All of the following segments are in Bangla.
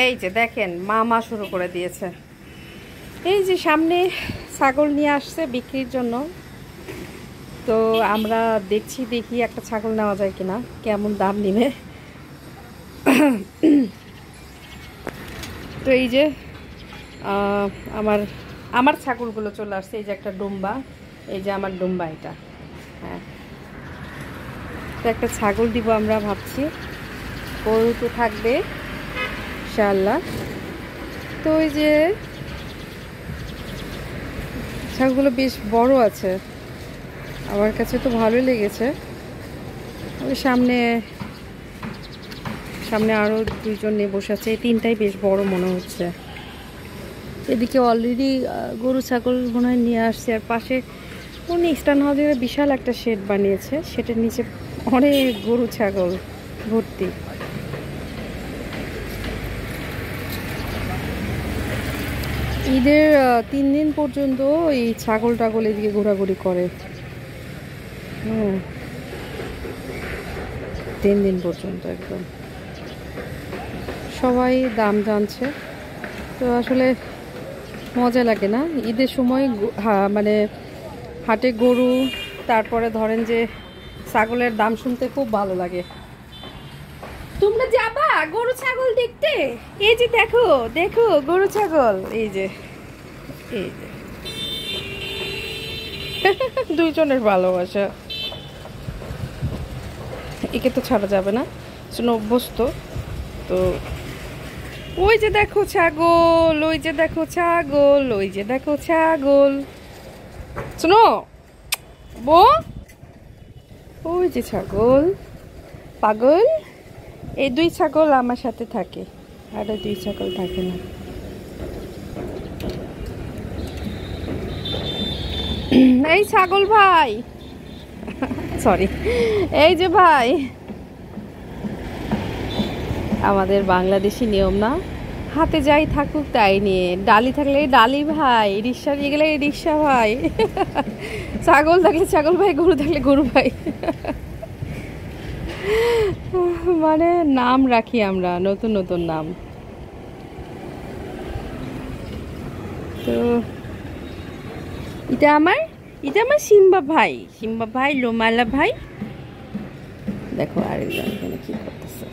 এই যে দেখেন মামা শুরু করে দিয়েছে। এই যে সামনে ছাগল নিয়ে আসছে বিক্রির জন্য, তো আমরা দেখি একটা ছাগল নেওয়া যায় কিনা, কেমন দাম নিবে। তো এই যে আমার ছাগলগুলো চলে আসছে। এই যে একটা ডুম্বা, এই যে আমার ডুম্বা এটা। হ্যাঁ, তো একটা ছাগল দিব আমরা ভাবছি, গরু তো থাকবে ইনশাআল্লাহ। তো ওই যে ছাগলগুলো বেশ বড় আছে, আমার কাছে তো ভালোই লেগেছে। ওই সামনে আরো দুইজন নিয়ে বসে আছে, এই তিনটাই বেশ বড় মনে হচ্ছে। এদিকে অলরেডি গরু ছাগল মনে হয় নিয়ে আসছে, আর পাশে উনি স্টান হাউসের বিশাল একটা শেড বানিয়েছে, সেটার নিচে অনেক গরু ছাগল ভর্তি। ঈদের 3 দিন পর্যন্ত এই ছাগল টাগল এদিকে ঘোরাঘুরি করে। 3 দিন পর্যন্ত একদম সবাই দাম জানছে। তো আসলে মজা লাগে না ঈদের সময়, মানে হাটে গরু, তারপরে ধরেন যে ছাগলের দাম শুনতে খুব ভালো লাগে। তোমরা যাবা গরু ছাগল দেখতে? এই যে দেখো দেখো গরু ছাগল, এই যে দুইজনের ভালোবাসা, একে তো ছাড়া যাবে না, অভ্যস্ত। তো ওই যে দেখো ছাগল, ওই যে দেখো ছাগল, ওই যে দেখো ছাগল, শোনো বো, ওই যে ছাগল পাগল। এই 2 ছাগল আমার সাথে থাকে, আর 2 ছাগল থাকে না। এই ছাগল ভাই, সরি, এই যে ভাই, আমাদের বাংলাদেশি নিয়ম না, হাতে যাই থাকুক তাই নিয়ে, ডালি থাকলে ডালি ভাই, রিক্সা নিয়ে গেলে রিক্সা ভাই, ছাগল থাকলে ছাগল ভাই, গরু থাকলে গরু ভাই। মানে নাম রাখি আমরা, নতুন নতুন নাম। তো এটা আমার সিম্বা ভাই, লোমালা ভাই। দেখো আরেকজন এখানে কি করতেছে,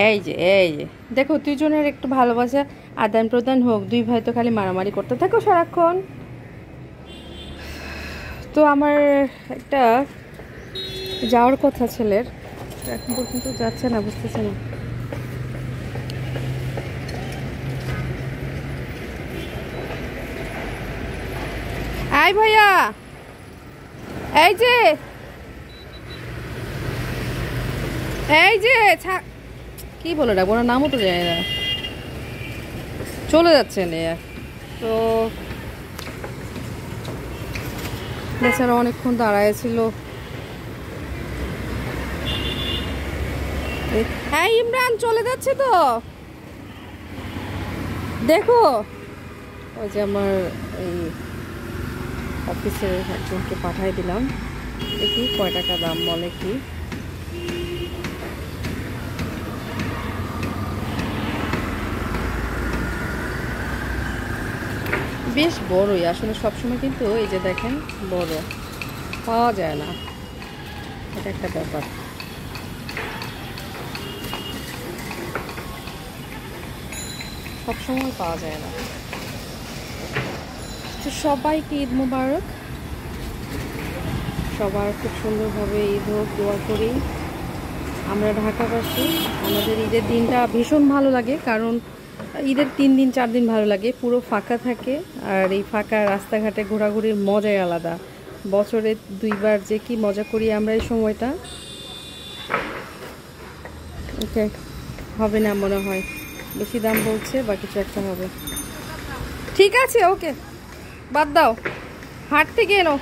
এই যে দেখো, দুইজনের একটু ভালোবাসা আদান প্রদান হোক, 2 ভাই তো খালি মারামারি করতে থাকো সারাক্ষণ। তো আমার একটা যাওয়ার কথা ছেলের, এখন পর্যন্ত যাচ্ছে না, বুঝতেছে না। আই ভাইয়া, এই যে কি বলে ডাকবো না, নামও তো যায় না, চলে যাচ্ছে নিয়ে। তো বেচারা অনেকক্ষণ দাঁড়ায় ছিল। হ্যাঁ ইমরান চলে যাচ্ছে তো, দেখো ওই যে আমার এই অফিসের একজনকে পাঠাই দিলাম, দেখি কয় টাকা দাম বলে কি। বেশ বড়ই আসলে, সবসময় কিন্তু এই যে দেখেন বড় পাওয়া যায় না, এটা একটা ব্যাপার। সবসময় পাওয়া যায় না। তো সবাইকে ঈদ মোবারক, সবার খুব সুন্দরভাবে ঈদ হোক দোয়া করি। আমরা ঢাকাবাসী, আমাদের ঈদের দিনটা ভীষণ ভালো লাগে, কারণ ঈদের 3 দিন 4 দিন ভালো লাগে, পুরো ফাঁকা থাকে। আর এই ফাঁকা রাস্তাঘাটে ঘোরাঘুরির মজাই আলাদা। বছরে 2 বার যে কি মজা করি আমরা এই সময়টা। ওকে, হবে না মনে হয়, বেশি দাম বলছে, বা কিছু একটা হবে। ঠিক আছে ওকে, বাদ দাও, হাট থেকে এনো।